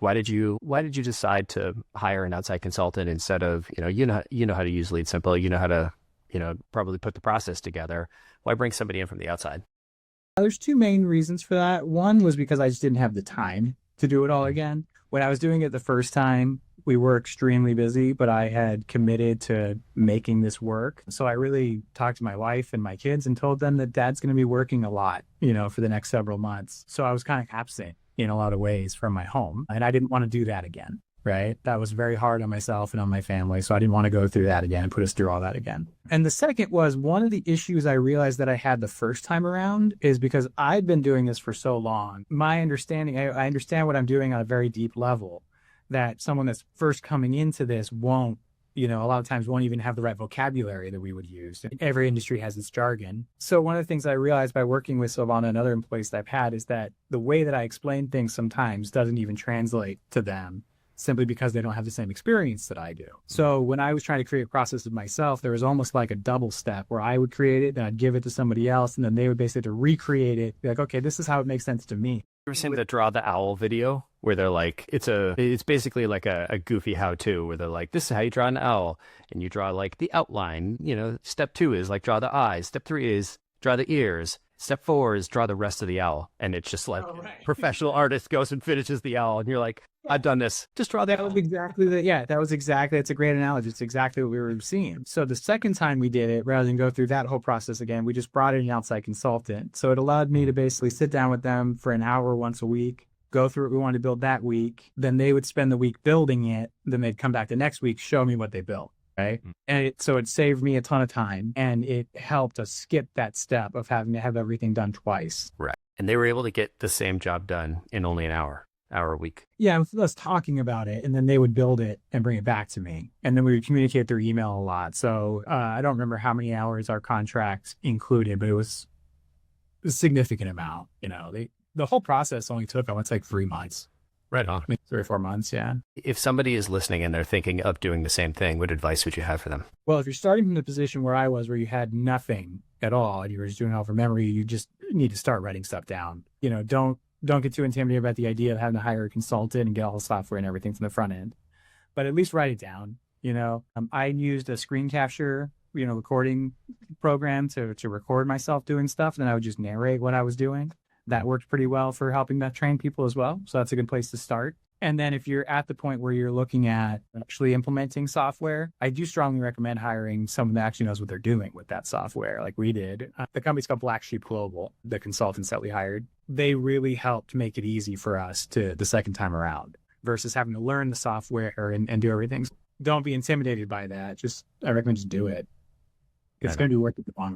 why did you decide to hire an outside consultant instead of, you know how to use Lead Simple, you know how to, probably put the process together. Why bring somebody in from the outside? There's two main reasons for that. One was because I just didn't have the time to do it all again. When I was doing it the first time, we were extremely busy, but I had committed to making this work. So I really talked to my wife and my kids and told them that Dad's going to be working a lot, for the next several months. So I was kind of absent in a lot of ways from my home, and I didn't want to do that again. Right. That was very hard on myself and on my family. So I didn't want to go through that again and put us through all that again. And the second was one of the issues I realized that I had the first time around is because I'd been doing this for so long. My understanding, I understand what I'm doing on a very deep level, that someone that's first coming into this won't, a lot of times won't even have the right vocabulary that we would use. Every industry has its jargon. So one of the things I realized by working with Silvana and other employees that I've had is that the way that I explain things sometimes doesn't even translate to them, simply because they don't have the same experience that I do. So when I was trying to create a process of myself, there was almost like a double step where I would create it, then I'd give it to somebody else, and then they would basically recreate it. Be like, okay, this is how it makes sense to me. You ever seen the Draw the Owl video where they're like, it's basically like a goofy how-to where they're like, this is how you draw an owl, and you draw like the outline. Step 2 is like draw the eyes. Step 3 is draw the ears. Step 4 is draw the rest of the owl. And it's just like professional artist goes and finishes the owl. And you're like, I've done this. Just draw that. That was exactly it's a great analogy. It's exactly what we were seeing. So the second time we did it, rather than go through that whole process again, we just brought in an outside consultant. So it allowed me to basically sit down with them for an hour once a week, go through what we wanted to build that week. Then they would spend the week building it. Then they'd come back the next week, show me what they built. Right. And so it saved me a ton of time, and it helped us skip that step of having to have everything done twice. Right. And they were able to get the same job done in only an hour a week. Yeah. With us talking about it, and then they would build it and bring it back to me. And then we would communicate through email a lot. So I don't remember how many hours our contract included, but it was a significant amount. The whole process only took, I would say, 3 months. Right on. 3 or 4 months, yeah. If somebody is listening and they're thinking of doing the same thing, what advice would you have for them? Well, if you're starting from the position where I was, where you had nothing at all, and you were just doing it all from memory, you just need to start writing stuff down. Don't get too intimidated about the idea of having to hire a consultant and get all the software and everything from the front end. But at least write it down. I used a screen capture, recording program to record myself doing stuff, and then I would just narrate what I was doing. That worked pretty well for helping that train people as well. So that's a good place to start. And then if you're at the point where you're looking at actually implementing software, I do strongly recommend hiring someone that actually knows what they're doing with that software, like we did. The company's called Black Sheep Global, the consultants that we hired. They really helped make it easy for us the second time around versus having to learn the software and do everything. Don't be intimidated by that. I recommend just do it. It's going to be worth it in the long run.